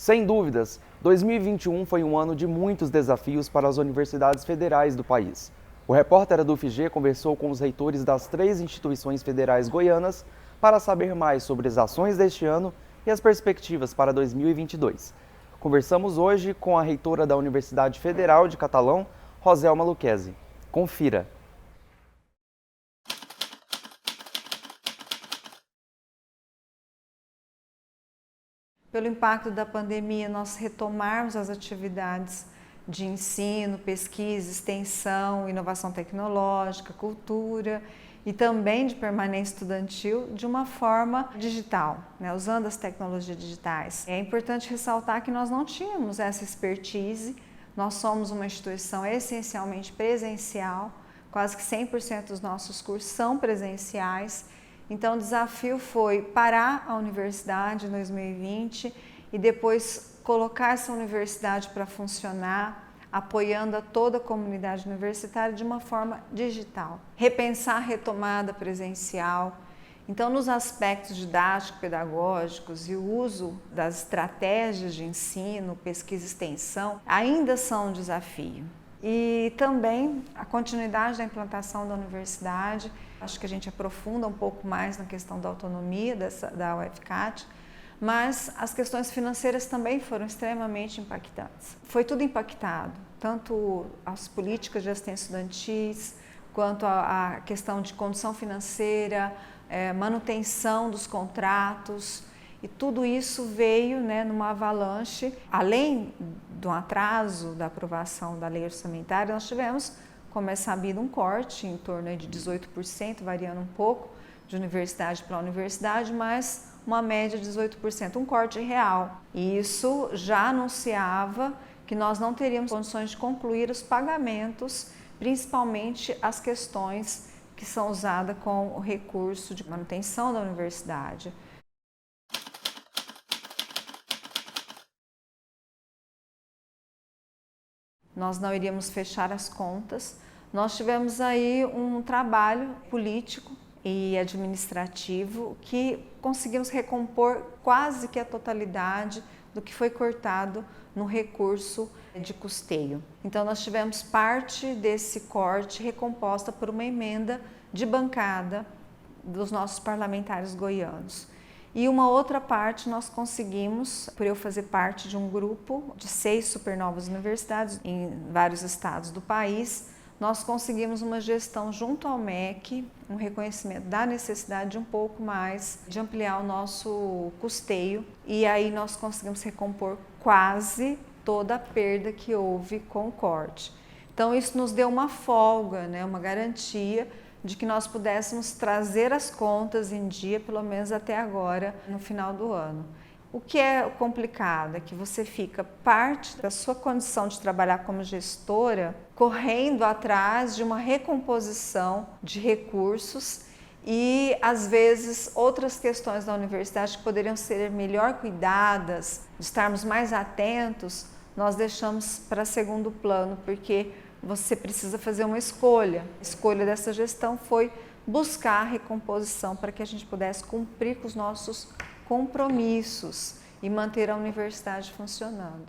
Sem dúvidas, 2021 foi um ano de muitos desafios para as universidades federais do país. O repórter da UFG conversou com os reitores das 3 instituições federais goianas para saber mais sobre as ações deste ano e as perspectivas para 2022. Conversamos hoje com a reitora da Universidade Federal de Catalão, Roselma Lucchesi. Confira. Pelo impacto da pandemia, nós retomarmos as atividades de ensino, pesquisa, extensão, inovação tecnológica, cultura e também de permanência estudantil de uma forma digital, usando as tecnologias digitais. É importante ressaltar que nós não tínhamos essa expertise, nós somos uma instituição essencialmente presencial, quase que 100% dos nossos cursos são presenciais. Então o desafio foi parar a universidade em 2020 e depois colocar essa universidade para funcionar, apoiando a toda a comunidade universitária de uma forma digital. Repensar a retomada presencial. Então, nos aspectos didático-pedagógicos e o uso das estratégias de ensino, pesquisa e extensão, ainda são um desafio. E também a continuidade da implantação da universidade. Acho que a gente aprofunda um pouco mais na questão da autonomia da UFCAT, mas as questões financeiras também foram extremamente impactantes. Foi tudo impactado, tanto as políticas de assistência estudantis, quanto a questão de condição financeira, manutenção dos contratos, e tudo isso veio numa avalanche. Além do atraso da aprovação da lei orçamentária, nós tivemos, como é sabido, um corte em torno de 18%, variando um pouco de universidade para universidade, mas uma média de 18%, um corte real. E isso já anunciava que nós não teríamos condições de concluir os pagamentos, principalmente as questões que são usadas com o recurso de manutenção da universidade. Nós não iríamos fechar as contas. Nós tivemos aí um trabalho político e administrativo que conseguimos recompor quase que a totalidade do que foi cortado no recurso de custeio. Então nós tivemos parte desse corte recomposta por uma emenda de bancada dos nossos parlamentares goianos. E uma outra parte nós conseguimos, por eu fazer parte de um grupo de 6 supernovas universidades em vários estados do país, nós conseguimos uma gestão junto ao MEC, um reconhecimento da necessidade de um pouco mais, de ampliar o nosso custeio, e aí nós conseguimos recompor quase toda a perda que houve com o corte. Então isso nos deu uma folga, uma garantia de que nós pudéssemos trazer as contas em dia, pelo menos até agora, no final do ano. O que é complicado é que você fica parte da sua condição de trabalhar como gestora correndo atrás de uma recomposição de recursos e, às vezes, outras questões da universidade que poderiam ser melhor cuidadas, de estarmos mais atentos, nós deixamos para segundo plano, porque você precisa fazer uma escolha. A escolha dessa gestão foi buscar a recomposição para que a gente pudesse cumprir com os nossos compromissos e manter a universidade funcionando.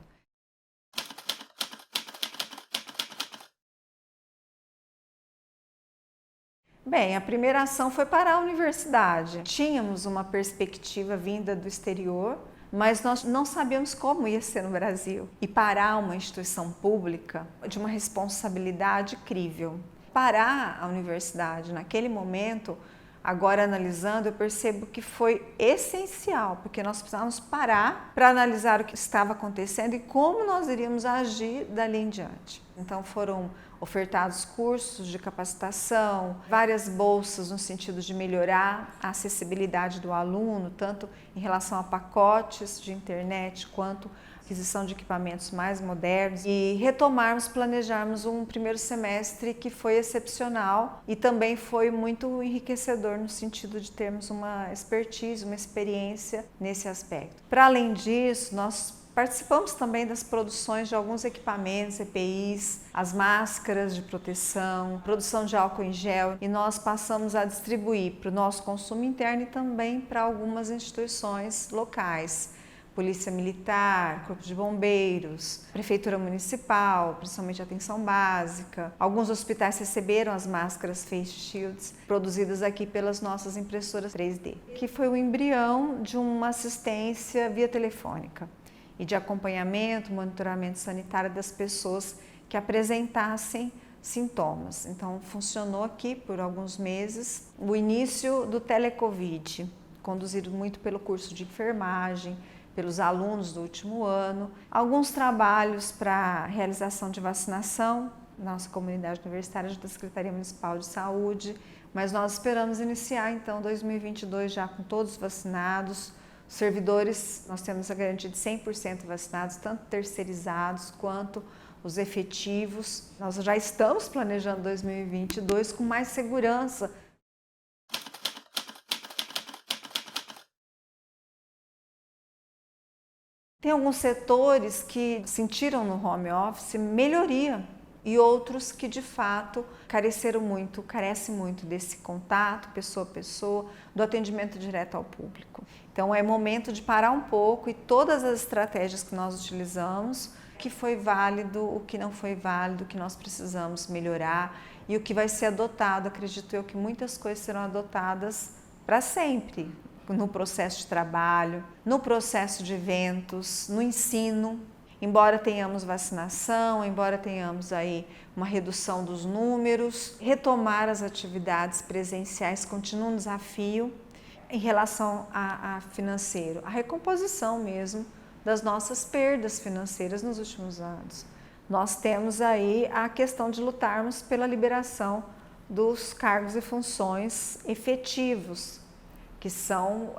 Bem, a primeira ação foi parar a universidade. Tínhamos uma perspectiva vinda do exterior, mas nós não sabíamos como ia ser no Brasil. E parar uma instituição pública de uma responsabilidade crível. Parar a universidade naquele momento, agora analisando, eu percebo que foi essencial, porque nós precisávamos parar para analisar o que estava acontecendo e como nós iríamos agir dali em diante. Então foram ofertados cursos de capacitação, várias bolsas no sentido de melhorar a acessibilidade do aluno, tanto em relação a pacotes de internet quanto aquisição de equipamentos mais modernos, e planejarmos um primeiro semestre que foi excepcional e também foi muito enriquecedor no sentido de termos uma expertise, uma experiência nesse aspecto. Para além disso, nós participamos também das produções de alguns equipamentos, EPIs, as máscaras de proteção, produção de álcool em gel, e nós passamos a distribuir para o nosso consumo interno e também para algumas instituições locais. Polícia Militar, Corpo de Bombeiros, Prefeitura Municipal, principalmente Atenção Básica. Alguns hospitais receberam as máscaras Face Shields, produzidas aqui pelas nossas impressoras 3D, que foi o embrião de uma assistência via telefônica e de acompanhamento, monitoramento sanitário das pessoas que apresentassem sintomas. Então, funcionou aqui por alguns meses o início do Telecovid, conduzido muito pelo curso de enfermagem, pelos alunos do último ano. Alguns trabalhos para realização de vacinação na nossa comunidade universitária da Secretaria Municipal de Saúde, mas nós esperamos iniciar então 2022 já com todos vacinados. Os servidores, nós temos a garantia de 100% vacinados, tanto terceirizados quanto os efetivos. Nós já estamos planejando 2022 com mais segurança. Tem alguns setores que sentiram no home office melhoria e outros que de fato carecem muito desse contato pessoa a pessoa, do atendimento direto ao público. Então é momento de parar um pouco e todas as estratégias que nós utilizamos, o que foi válido, o que não foi válido, o que nós precisamos melhorar e o que vai ser adotado. Acredito eu que muitas coisas serão adotadas para sempre, no processo de trabalho, no processo de eventos, no ensino. Embora tenhamos vacinação, embora tenhamos aí uma redução dos números, retomar as atividades presenciais continua um desafio em relação a financeiro, a recomposição mesmo das nossas perdas financeiras nos últimos anos. Nós temos aí a questão de lutarmos pela liberação dos cargos e funções efetivos, que são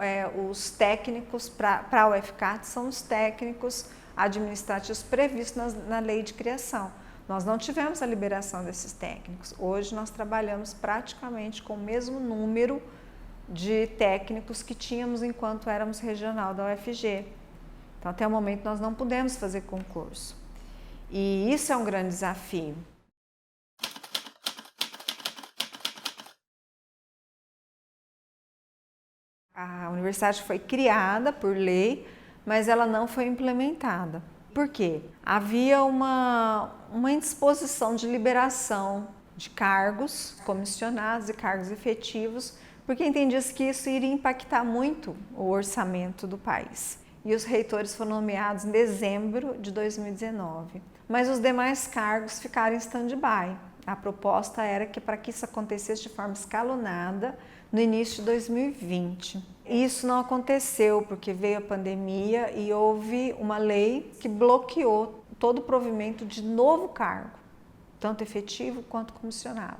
os técnicos, para a UFCAT, são os técnicos administrativos previstos na lei de criação. Nós não tivemos a liberação desses técnicos. Hoje nós trabalhamos praticamente com o mesmo número de técnicos que tínhamos enquanto éramos regional da UFG. Então, até o momento, nós não pudemos fazer concurso. E isso é um grande desafio. A universidade foi criada por lei, mas ela não foi implementada. Por quê? Havia uma indisposição de liberação de cargos comissionados e cargos efetivos, porque entendia-se que isso iria impactar muito o orçamento do país. E os reitores foram nomeados em dezembro de 2019. Mas os demais cargos ficaram em stand-by. A proposta era que para que isso acontecesse de forma escalonada no início de 2020. Isso não aconteceu porque veio a pandemia e houve uma lei que bloqueou todo o provimento de novo cargo, tanto efetivo quanto comissionado.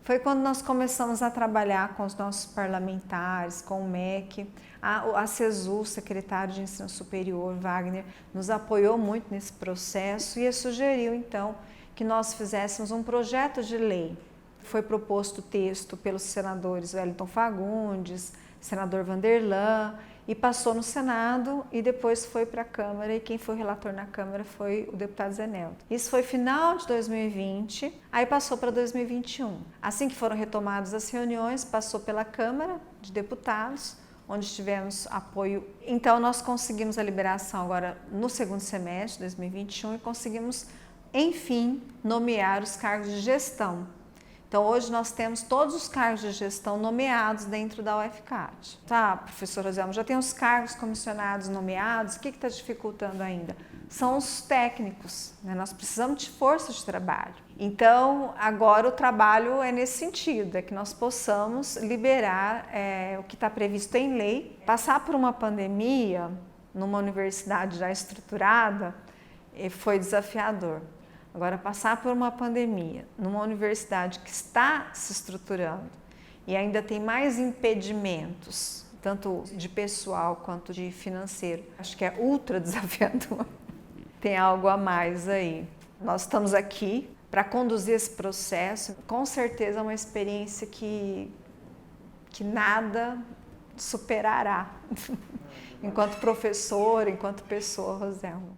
Foi quando nós começamos a trabalhar com os nossos parlamentares, com o MEC, a CESU, secretário de Ensino Superior, Wagner, nos apoiou muito nesse processo e sugeriu então que nós fizéssemos um projeto de lei. Foi proposto o texto pelos senadores Wellington Fagundes, senador Vanderlan, e passou no Senado e depois foi para a Câmara, e quem foi relator na Câmara foi o deputado Zeneldo. Isso foi final de 2020, aí passou para 2021. Assim que foram retomadas as reuniões, passou pela Câmara de Deputados, onde tivemos apoio. Então nós conseguimos a liberação agora no segundo semestre de 2021 e conseguimos, enfim, nomear os cargos de gestão. Então, hoje nós temos todos os cargos de gestão nomeados dentro da UFCAT. Tá, professor Roselmo, já tem os cargos comissionados nomeados, o que está dificultando ainda? São os técnicos, né? Nós precisamos de força de trabalho. Então, agora o trabalho é nesse sentido, é que nós possamos liberar o que está previsto em lei. Passar por uma pandemia numa universidade já estruturada foi desafiador. Agora, passar por uma pandemia numa universidade que está se estruturando e ainda tem mais impedimentos, tanto de pessoal quanto de financeiro, acho que é ultra desafiador. Tem algo a mais aí. Nós estamos aqui para conduzir esse processo. Com certeza é uma experiência que nada superará, enquanto professor, enquanto pessoa, Roselmo.